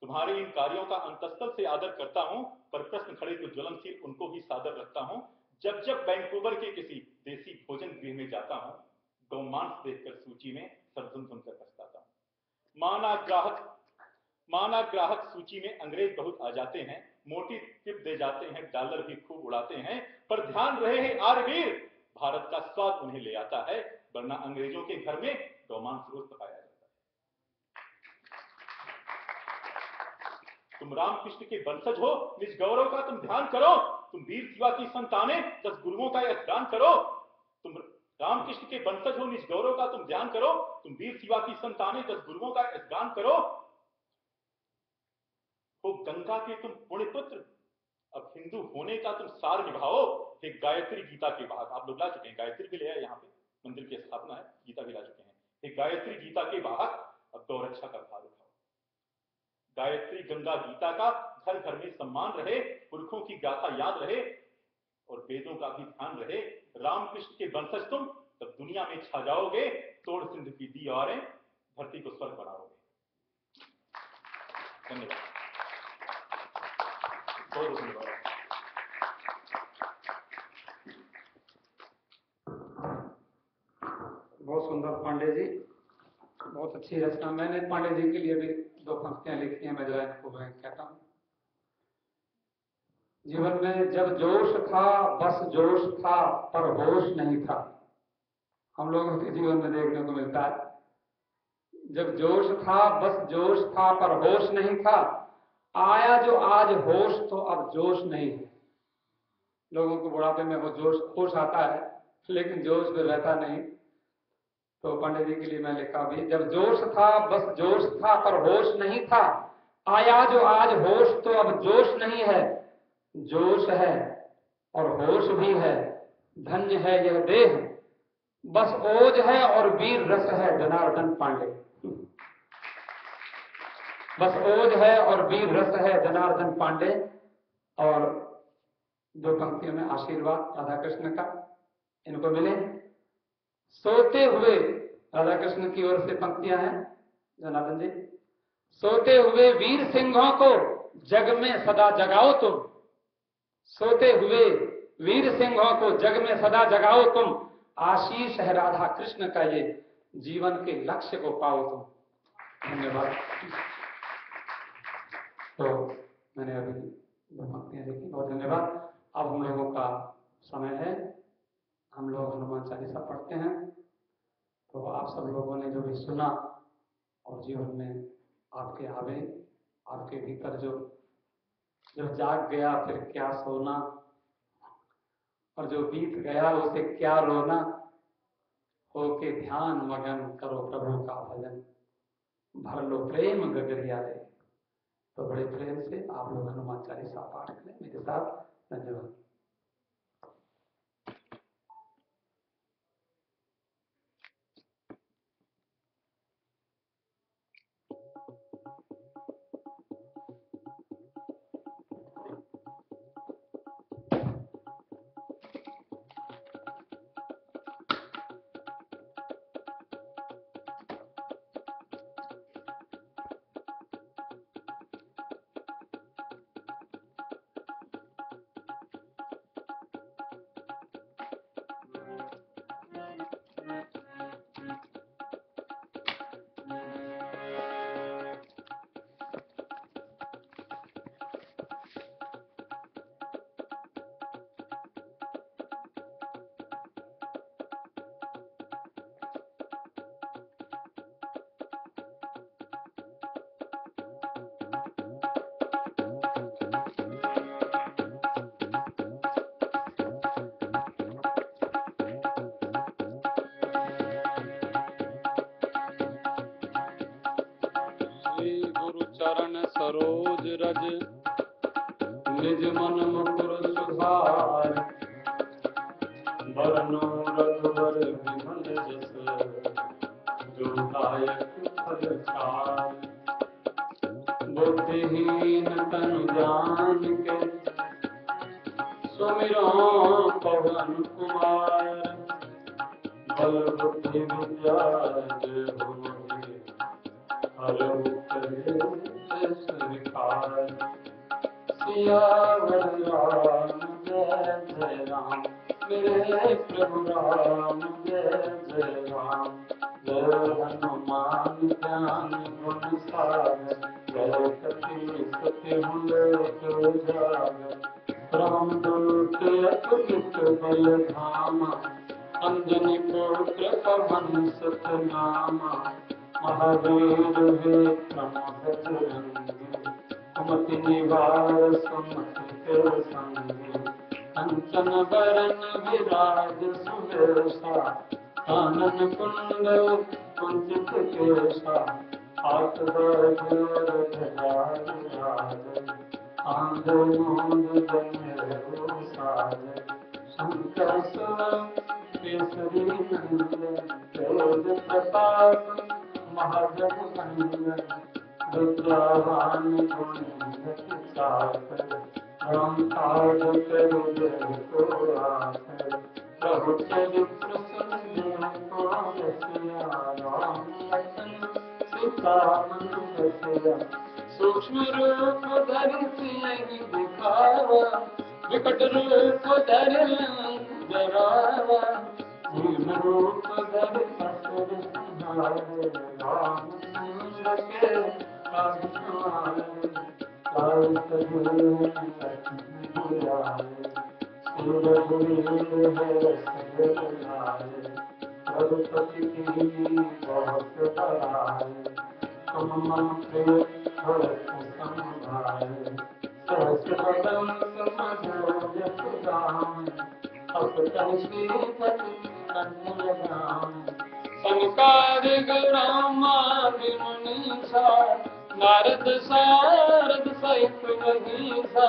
तुम्हारे इन कार्यों का अंतस्थल से आदर करता हूं पर प्रश्न खड़े तो ज्वलनशील उनको भी सादर रखता हूं। जब जब वैंकूवर के किसी देसी भोजन गृह में जाता हूं गौमांस देखकर सूची में सरधुन सुनकर पछताता हूं। माना ग्राहक सूची में अंग्रेज बहुत आ जाते हैं, मोटी टिप दे जाते हैं, डॉलर भी खूब उड़ाते हैं। पर ध्यान रहे हैं आरवीर, भारत का स्वाद उन्हें ले आता है, वरना अंग्रेजों के घर में गौमांस रोज पकाया जाता है। तुम रामकृष्ण के वंशज हो, निज गौरव का तुम ध्यान करो। तुम वीर शिवा की संतानें 10 गुरुओं का यशगान करो। तुम रामकृष्ण के वंशज हो, निज गौरव का तुम ध्यान करो। तुम वीर शिवा की संतानें 10 गुरुओं का यशगान करो। हो गंगा के तुम पुण्य पुत्र, अब हिंदू होने का तुम सार निभाओ। हे गायत्री गीता के वाहक, आप लोग ला चुके हैं, गायत्री भी ले आए, यहाँ पे मंदिर की स्थापना है, गीता भी ला चुके हैं। हे गायत्री गीता के वाहक, अब गौरक्षा का भार उठाओ। गायत्री गंगा गीता का घर घर में सम्मान रहे, पुरखों की गाथा याद रहे और वेदों का भी ध्यान रहे। रामकृष्ण के वंशज तुम तब दुनिया में छा जाओगे। तोड़ सिंध की दीवारें धरती को स्वर्ग बनाओगे। धन्यवाद, बहुत धन्यवाद। बहुत सुंदर पांडे जी, बहुत अच्छी रचना। मैंने पांडे जी के लिए भी 2 पंक्तियां लिखी हैं, मैं जरा इनको मैं कहता हूँ। जीवन में जब जोश था बस जोश था पर होश नहीं था। हम लोगों के जीवन में देखने को मिलता है, जब जोश था बस जोश था पर होश नहीं था, आया जो आज होश तो अब जोश नहीं है। लोगों को बुढ़ापे में वो जोश होश आता है लेकिन जोश में रहता नहीं। तो पंडित जी के लिए मैं लिखा भी, जब जोश था बस जोश था पर होश नहीं था, आया जो आज होश तो अब जोश नहीं है। जोश है और होश भी है, धन्य है यह देह, बस ओज है और वीर रस है जनार्दन पांडे। बस ओज है और वीर रस है जनार्दन पांडे। और 2 पंक्तियों में आशीर्वाद राधा कृष्ण का इनको मिले। सोते हुए, राधा कृष्ण की ओर से पंक्तियां हैं जनार्दन जी। सोते हुए वीर सिंहों को जग में सदा जगाओ तुम, सोते हुए वीर सिंहों को जग में सदा जगाओ तुम, आशीष है राधा कृष्ण का ये, जीवन के लक्ष्य को पाओ तुम। धन्यवाद। तो मैंने अभी 2 पंक्तियां लिखी, बहुत धन्यवाद। अब हम लोगों का समय है, हम लोग हनुमान चालीसा पढ़ते हैं। तो आप सब लोगों ने जो भी सुना और जीवन में आपके आवे, आपके भीतर जो जाग गया फिर क्या सोना, और जो बीत गया उसे क्या रोना, होके ध्यान मगन करो प्रभु का भजन, भर लो प्रेम गगरिया रे। तो बड़े प्रेम से आप लोग हनुमान चालीसा पाठ करें मेरे साथ। धन्यवाद। चरण सरोज रज निज मन मुकुर सुधार, बरनो रघुवर विमल जस जो दायक फल चार। बुद्धिहीन तनु जान के सुमिरो पवन कुमार, बल बुद्धि विद्या देहु हरहु कलेश विकार। सियावर राम जय जय राम, मेरे प्रभु राम जय जय राम। जय हनुमान ज्ञान गुण सागर, जय कपीसति लोक उजागर। रामदूत अतुलित बल धामा, अंजनी पुत्र पवन सुत नामा। महावीर विक्रम बजरंगी, कुमति निवार सुमति के संगी। कंचन बरन विराज सुबेसा, कानन कुंडल कुंचित केसा। हाथ जोड़ ध्वजा विराज, आंध मूंद जनेऊ साज। शंकर सुवन केसरी नंदन, तेज प्रताप महाजगवंदन। विद्यावान गुणियति चाकर, राम काज करु को आकर। प्रभु चरित्र सुन को रसिया, राम लखन सीता मन बसिया। सूक्ष्म रूप धरि सियहि दिखावा, विकट रूप धरि लंक जरावा। भीम रूप धरि रघुपति की बहुत बड़ाई, तुम मन प्रिय भरत संभाए, सहस बदन समझो जस गान, अस कहि श्रीपति कंठ लगान। संकारिक रामादि मुनीसा, नारद सारद सहित महीसा,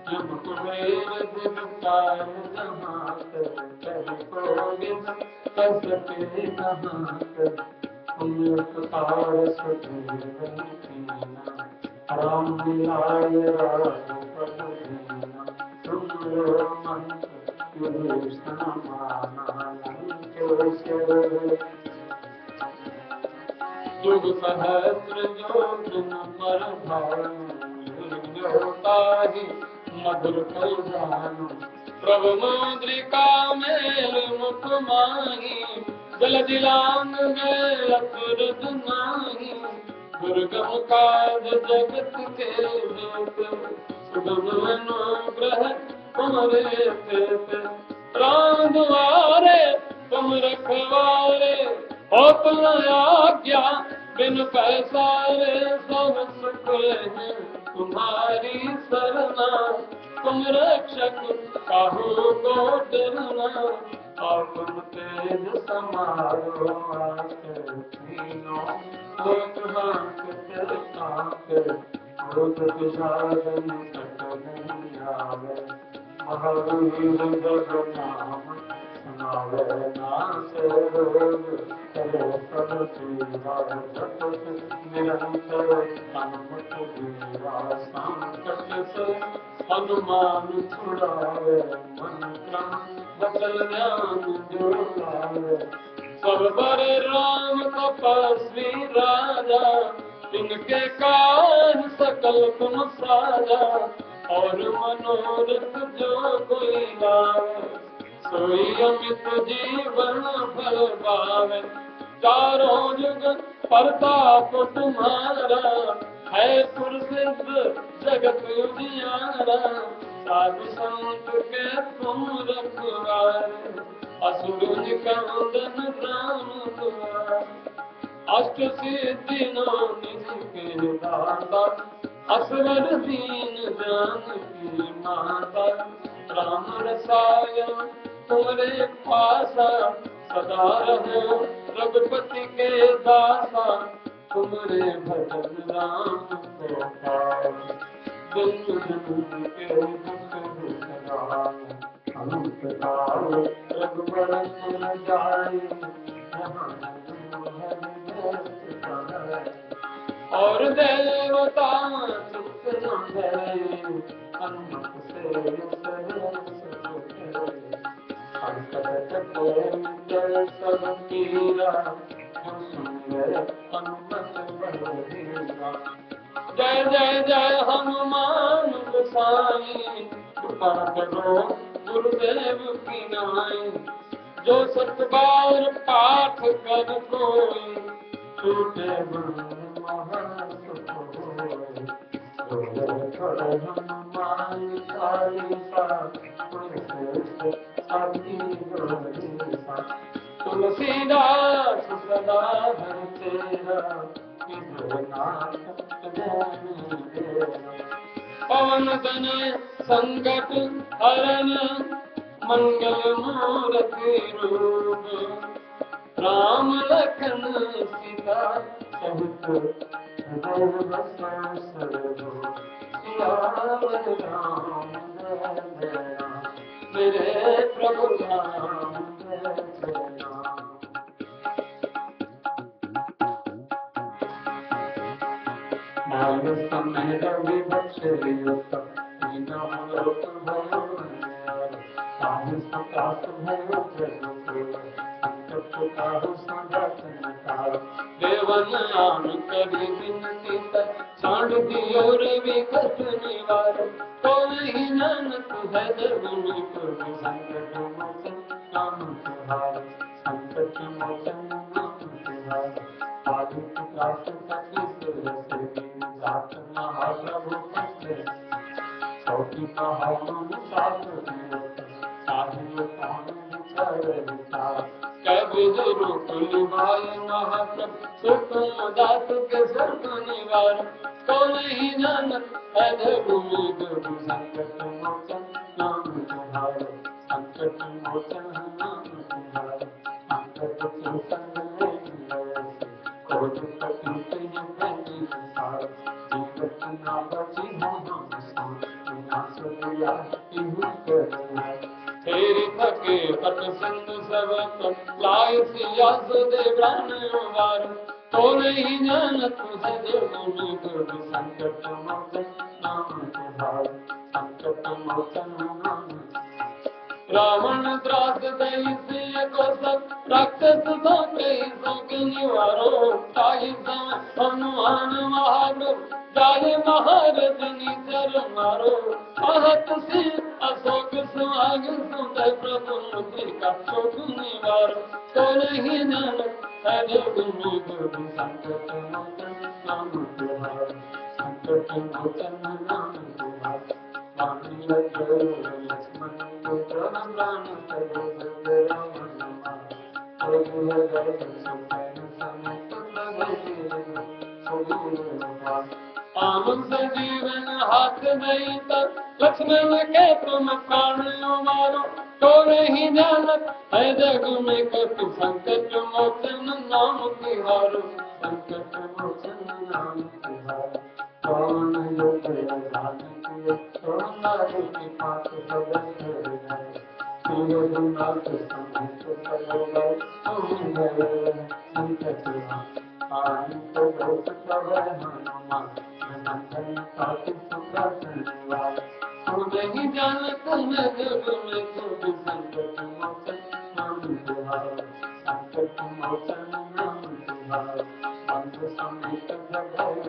जब कुबेर दिगंबर जहात, कहि गोविंद कस के कहात। अमृत पारस जीवन कीना, राम मिलाय रघुपति दीना। सुमिरो मंत्र विभीषण माना, लंकेश्वर युग सहस्र योजन पर भानु, ताहि मधुर फल जानु। प्रभु मुद्रिका मेल मुख माही, जल दिलांग में अतुरत नाही। दुर्गम काज जगत के जेत, सुगम अनुग्रह तुम्हारे तेत। राम दुआरे तुम रखवारे, होत न आज्ञा बिन पैसारे। सब सुख है तुम्हारी सरना, तुम रक्षक काहू को डरना। आपन तेज समारो आके तीनों लोक हांकते कांपे। भूत पिशाच निकट नहीं आवे, महावीर जब नाम सुनावे। नासे रोग चले सब पीरा, जपत निरंतर हनुमत बीरा। संकट से हनुमान छुड़ावे, मन क्रम वचन ध्यान जो लावे। सब पर राम तपस्वी राजा, इनके काज सकल तुम साजा। और मनोरथ जो कोई लावे, सोई अमित जीवन फल पावे। चारों जुग प्रताप तुम्हारा, है प्रसिद्ध जगत उजियारा। साधु संत के तुम रखवारे, असुर निकंदन राम दुआरे। अष्ट सिद्धि नौ निधि के दाता, असवर दीन जानकी माता। राम रसायन तुम्हारे पासा, सदा रहो रघुपति के दासा। तुम्हारे भजन राम को पावे, जन्म जन्म के दुख बिसरावे। अंत काल रघुबर पुर जाई, जहाँ और देवता चित्त न धरे। हनुमत से संकट कटे सब पीरा, जो सुन हनुमत बलवीरा। जय जय जय हनुमान गोसाई, कृपा करो गुरुदेव की नाई। जो सत बार पाठ कर कोई, छूटे बंद महासुख होय। हनुमान चालीसा, तुलसीदास सदा हर तेरा, पवन तनय संकट हरण, मंगल मूर्ति रूप। राम लखन सीता सहित हृदय बसो सर्वो। सियावर राम जय राम, मेरे प्रभु राम जय राम। मानस में रवि बक्षरियत, तीनों लोक भयो निहार। साहस प्रकाश भयो जग को, संकट काहू संघात निकार। देवन आन करी बिनती कर, छाड़ दियो रवि कट निवार। कोई नानक है जगुनि पुर, संकट मोचन नाम तुम्हारा। संकट मोचन नाम तुम्हारा। आदि त्रास सखी सुर से जात महाप्रभु पुत्र चौकी पहाड़ों सात साहिब कौन विचार विचार कभी रूप निभाए महाप्रभु सुख दास के सुख निवार को नहीं जानत है जगुनी गुरु संकट मोचन नाम तुम्हारो संकट मोचन नाम तुम्हारो संकट के संग में कोट पति ये बनी सार जीवत ना बची हम ना सुनिया इहु करना तेरी थके पट सिंधु सब लाए सिया सुदे प्राण वार तो नहीं जानत सजगुनी गुरु संकट मोचन नाम तुम्हारो संकट मोचन नाम रावण त्रास दैस्य को सब राक्षस सौंपे शोक निवारो ताहि समय हनुमान महाप्रभु जाए महारजनी चर मारो आहत सिंह अशोक सुहाग सुंदर प्रभु मुद्रिका शोक निवारो तो नहीं जानत है जगुनी गुरु संकट मोचन नाम तुम्हारो संकट मोचन नाम तुम्हारो वाणी लगे लक्ष्मण को प्राण सरोज राम प्रभु हृदय सुखन समेत आमन जीवन हाथ नहीं तक लक्ष्मण के तुम प्राण मारो तो नहीं जानत है जग में कपि संकट मोचन नाम तिहारो संकट मोचन नाम तिहारो कौन योग राम किए सोनारी की पात नाथ समेत संकट आदि तो दोष सब हनुमान बंधन काटि सुदर्शन निवार तू नहीं जानत है जग में कपि संकट मोचन नाम तिहारो संकट मोचन नाम तिहारो बंधु समेत जगत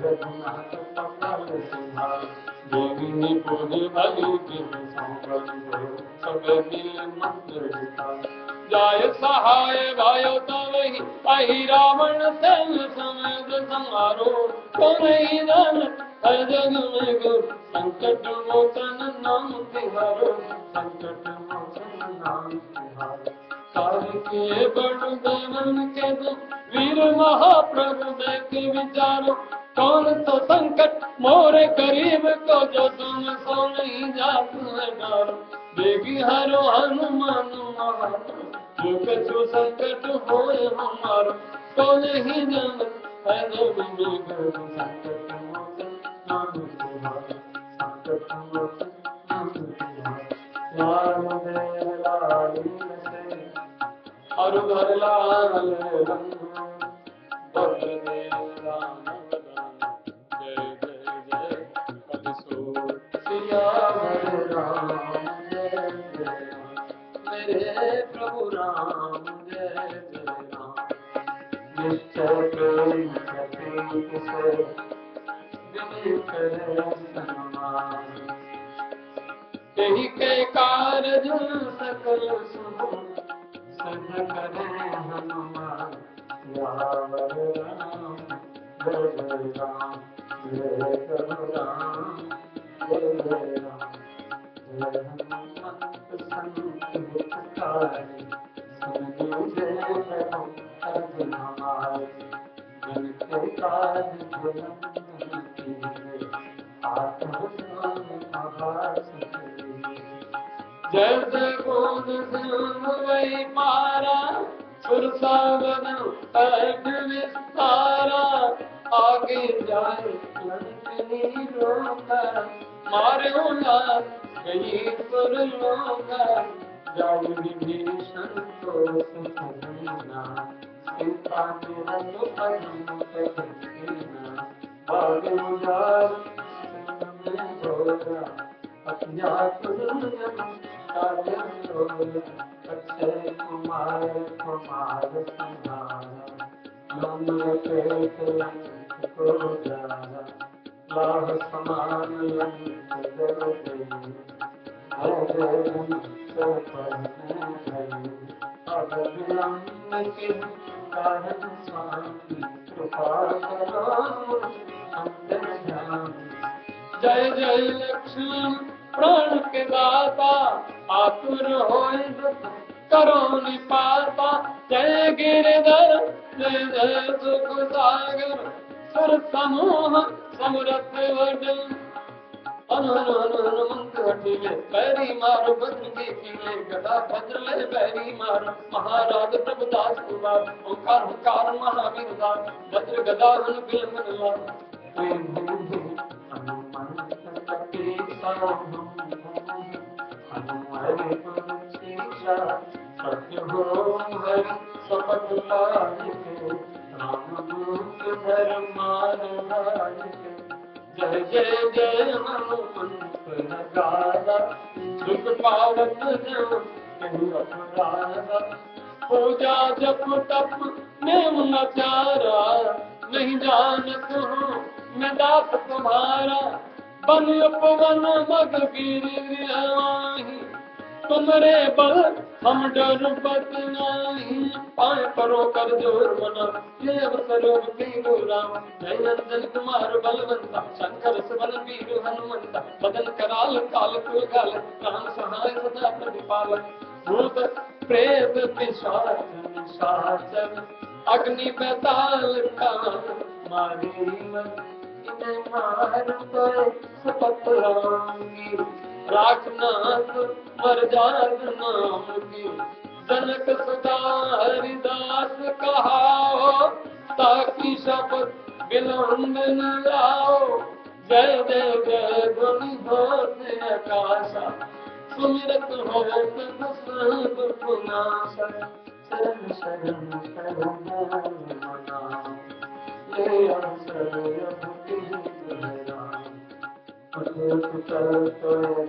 रघुनाथ पकाल सिंहार देवी ने पूजे भली की सब मिल मंत्र विकार जाय सहाय भयो तवहि अहि रावण सैन समेत संहारो तो नहीं जानत है जग में गुरु संकट मोचन नाम तिहारो संकट मोचन नाम तिहारो कार्य किए बड़ु देवन के तुम वीर महाप्रभु देख विचारो कौन तो संकट मोरे करीब को जो तुम सो नहीं जात है डरो बेगी हरो हनुमान महाप्रभु जो कछु संकट होए हमारो तो नहीं जानत है जगुनी गुरु संकट मोचन नाम तुम्हारो संकट मोचन नाम तुम्हारो लाल देव लाली से हरु घर लाल रंग बलदेव राम जय जय जय कलिसोर सियावर राम जय जय राम मेरे प्रभु राम जय जय राम निश्चय प्रेम प्रतीक से विनीत सन्मान यही के कारज सकल शुभ सिद्ध करे हनुमान यावर राम जय जय राम जय प्रभु राम जय जय राम जय हनुमंत संत हितकारी सुनियो जय राम अर्जुन हमारे जन के काज बुलंद कीजिए आत्म ज्ञान आभास जय जय बोध सिंह वही पारा सुरसा बदन अर्थ विस्तारा आगे जाए लंकनी रोका मारे उलाद गई सुरलोका जाऊ विभीषण को सुखना सीता निरंग पदम कहना बागे उजाड़ में घोरा अज्ञात दुर्जन अक्षय कुमार कुमार संहारा लंग पेट लंक को जारा लाह समान लंक जल गई भय जय पर अब विलंब के कारण स्वामी कृपा करो अंतर्यामी। जय जय लक्ष्मण प्राण के दाता आतुर होए दुख करो निपाता। जय गिरधर जय जय सुख सागर सुर समूह समरथ वडन। हनुमंत हटिले पैरी मारो वज्र की कीले गदा भद्र ले पैरी मारो महाराज प्रभुदास कुमार ओंकार हुंकार महावीर दास वज्र गदा हन बिलमन लाल। हनुमंत कपि हनुमरे शीशा सत्य हो हरि सपथ पालिके राम दूत धर्म मार्ग। जय जय जय हनुमंत गादा दुख पावत जो नहीं अपराधा। पूजा जप तप नेम नचारा नहीं जानत हूँ मैं दास तुम्हारा। बन उपवन मग वीर तुमरे बल हम डर बत नहीं। पाए परो कर जोर मना ये अवसर वीर राम। जय नंदन कुमार बलवंता शंकर सुबल वीर हनुमंता। बदन कराल काल कुलगाल राम सहाय सदा प्रतिपालक। भूत प्रेत पिशाच निशाचर अग्नि बेताल काल मारे मार सपत रामी। राखनाथ मर जात नाम की जनक सुधा हरिदास कहाओ। ताकि शब्द विलंब न लाओ। जय जय जय ध्वनि होत आकाशा सुमिरत होत सब पुनासा। शरण शरण शरण मना ये अवसर अभुति राम। तो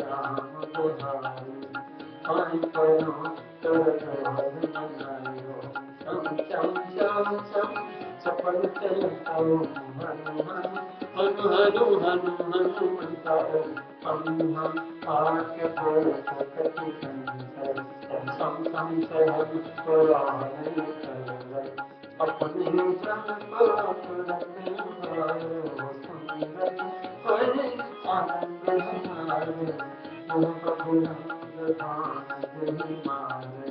राम दुहाई आई करो तर मनायो। चम चम चम चम चपल चल हनु हनु हनु हनु हनु हनुमंता। हम आके बोल सकति संसर सम सम सहज पुराण कर। अपने जन को रखने वाले आनंद हमारे तुम प्रभु मारे।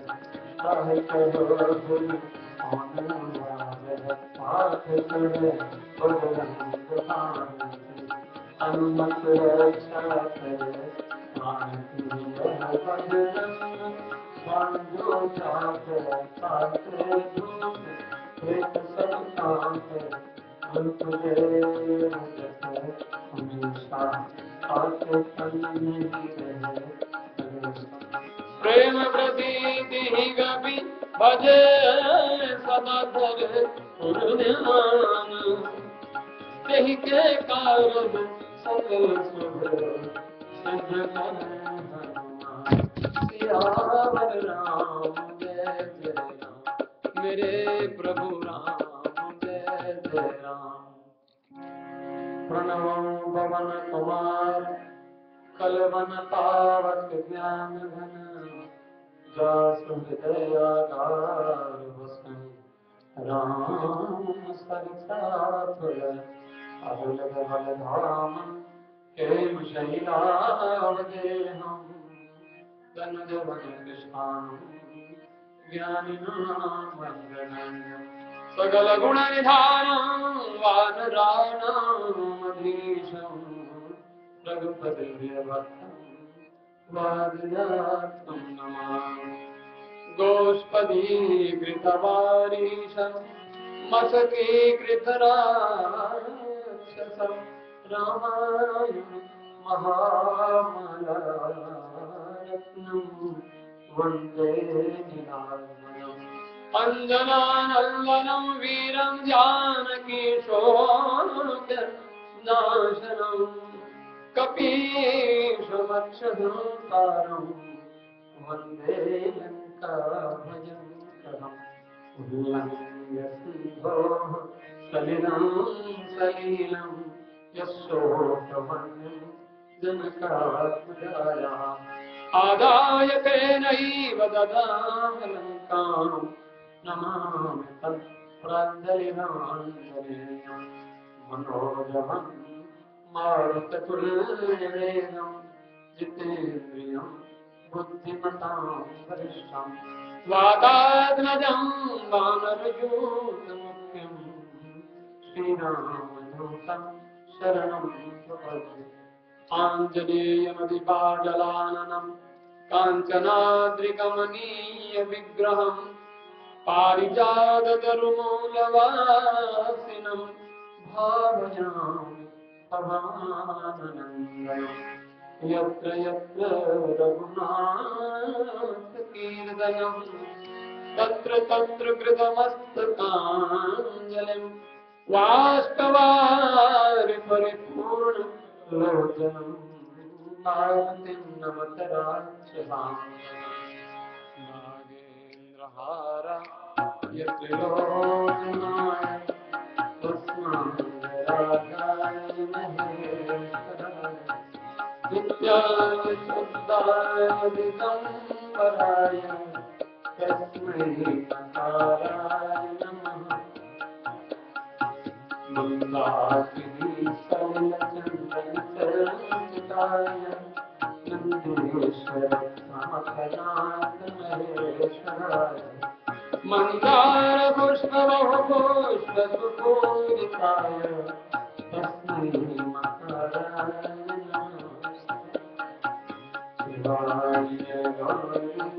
चाहे करो भूल पाठ करे बजरंग हनुमत रक्षा करे। बजरंग बांधो चाहे पाते दूत एक संतान हमेशा आके प्रेम प्रतीति गपि भजे सदा धर पुरध्यान। तेहि के कारण सकल शुभ सिद्ध कर हनुमान। सियावर राम जय जय राम मेरे प्रभु राम जय जय राम। प्रणवं पवन कुमार कलवन पावक ज्ञान घन। जासु हृदय आधार बसन राम सरसापुर। अरुल बल धाम हेम शैलावदेहम। तनुज वन कृष्णाम ज्ञानिनाम वंदनीयम्। सकल गुण निधानम् वानराणाम् अधीशम्। रघुपति प्रियभक्तम् वादिराजम् नमामि। गोष्पदी कृतवारीशम् मशकीकृतराक्षसम्। रामायण महामलारत्नम् वन्दे निरामयम्। अंजनानंदनं वीरं जानकी शोकनाशनं। कपीशमक्षहंकारं वन्दे लङ्काभयङ्करम्। उल्लङ्घ्य सिंहोः सलिलं सलीलं यशोकवन्यं जनकात्मजायाः। आदाय तेनैव ददाह लङ्काम् नमामि तत्प्राञ्जलिराञ्जनेयं मनोजवं मारुततुल्यवेगं जितेन्द्रियं बुद्धिमतां वरिष्ठं वातात्मजं वानरयूथमुख्यं श्रीरामदूतं शरणं प्रपद्ये आञ्जनेयमधिपाटलाननं काञ्चनाद्रिकमनीयविग्रहं पारिजाततरुमूलवासिनं भावयामि भवानन्दनं यत्र यत्र रघुनाथकीर्तनं तत्र तत्र कृतमस्तकाञ्जलिं वाष्पवारि परिपूर्णलोचनं मारुतिं नमत नागेन्द्रहार यत्रिलोचनाय तस्मै महेश्वराय नित्याय शुद्धाय दिगम्बराय तस्मै नकाराय नमः मंदाकिनीशैलचन्दनचर्चिताय नन्दीश्वर समखनाथ महेश्वराय मन्दारपुष्पबहुपुष्पसुपूजिताय तस्मै मकराय नमः शिवाय गौरी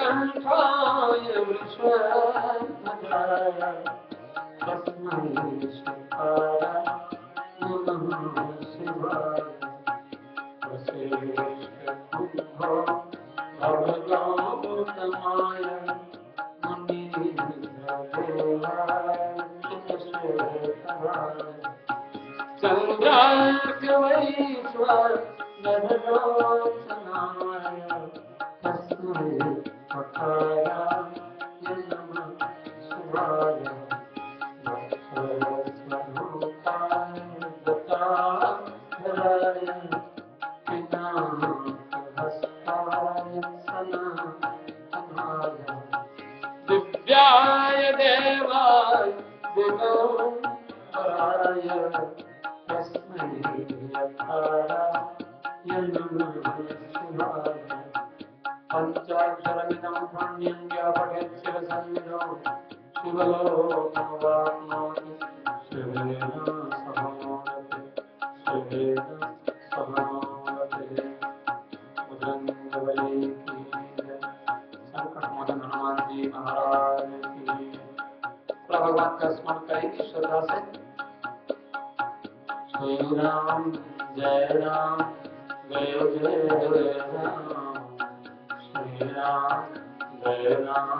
श्रीनीलकण्ठाय वृषध्वजाय तस्मै शिवाय नमः शिवाय वसिष्ठकुम्भो भवगौतमाय चन्द्रार्कवैश्वर नरलोचनाय तस्मै मकराय नमः शिवाय स्वरूपाय दत्ताधराय पिनाकहस्ताय सनातनाय दिव्याय देवाय दिगम्बराय तस्मै यकाराय नमः शिवाय पञ्चाक्षरमिदं पुण्यं व्यापठेत् शिरसन्निधौ शिवलोकमवाप्नोति शिवेन सममोदते शिवेन सममोदते उदङ्गवली की जय संकटमोचन हनुमान जी महाराज की भगवान का स्मरण करेंगे श्रद्धा से श्री राम जय राम जय जय राम श्री राम जय राम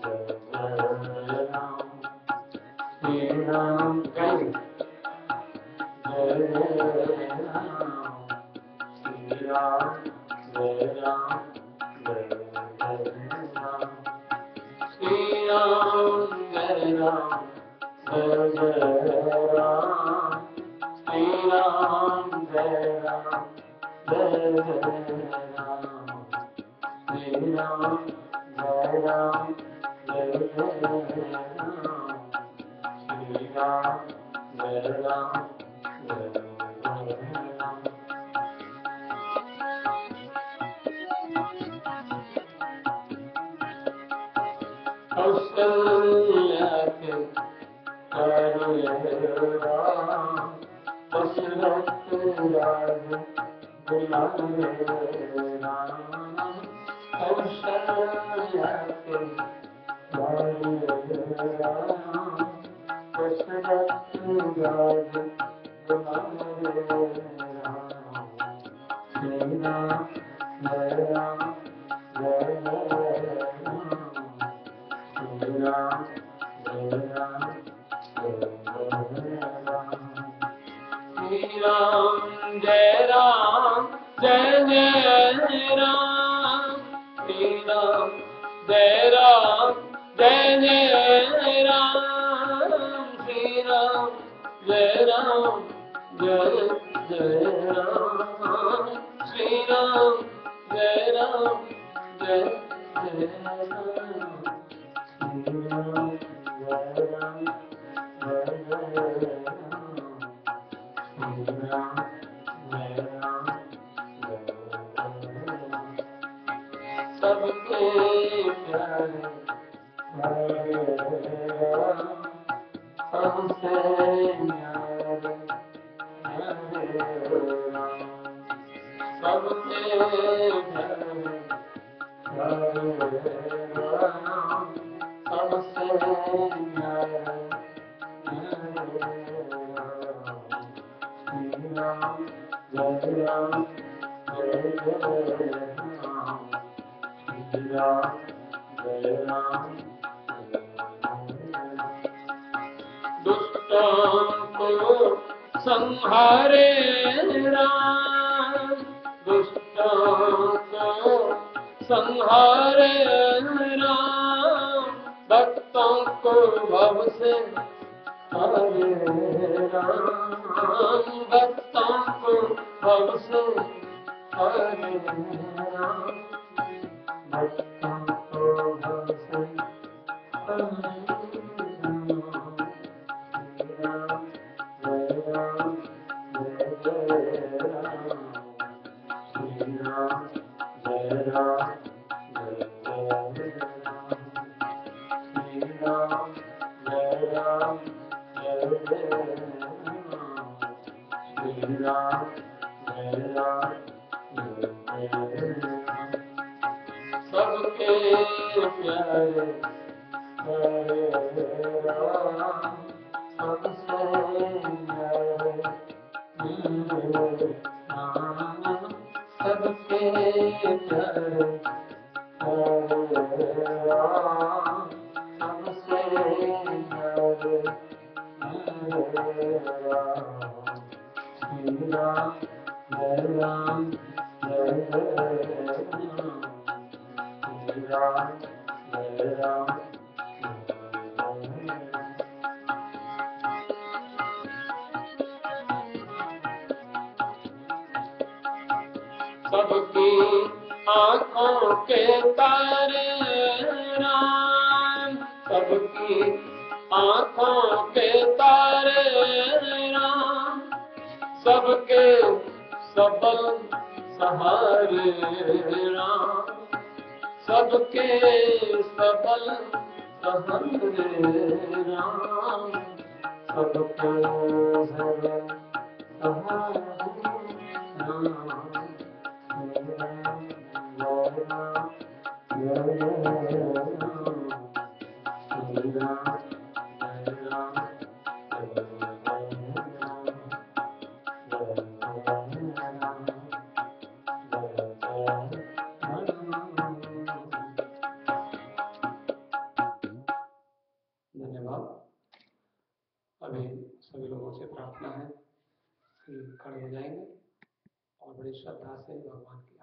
जय जय राम श्री राम जय जय राम श्री राम जय राम जय राम श्री राम जय राम जय राम श्री राम जय राम जय राम श्री राम जय राम जय राम श्री राम जय राम जय राम कौशल्या के राम दशरथ राज दुलारे राम कौशल्या के राम दशरथ राज दुलारे राम श्री राम जय राम जय राम श्री राम जय राम जय राम श्री राम जय राम जय जय राम श्री राम जय राम जय जय राम श्री राम जय राम जय जय राम श्री राम जय राम जय जय राम श्री राम जय राम जय जय राम श्री राम जय राम जय राम सबके प्यारे हरे राम सबसे न्यारे हरे राम सबके प्यारे हरे राम सबसे न्यारे हरे राम श्री राम जय राम जय जय राम श्री राम जय राम दुष्टों को संहारे राम दुष्टों को संहारे राम भक्तों को भव से हरे राम भक्तों को भव से हरे राम भक्तों को भव से हरे सबके प्यारे हरे राम सबसे न्यारे हरे राम सबके प्यारे हरे राम सबसे न्यारे हरे राम श्री राम जय राम जय जय राम श्री राम जय राम सबकी आँखों के तारे राम सबकी आँखों के तारे राम सबके सबल सहारे राम सबके सबल सहारे राम सबके सबल सहारे राम धन्यवाद। अभी सभी लोगों से प्रार्थना है कि खड़े हो जाएंगे और बड़ी श्रद्धा से भगवान की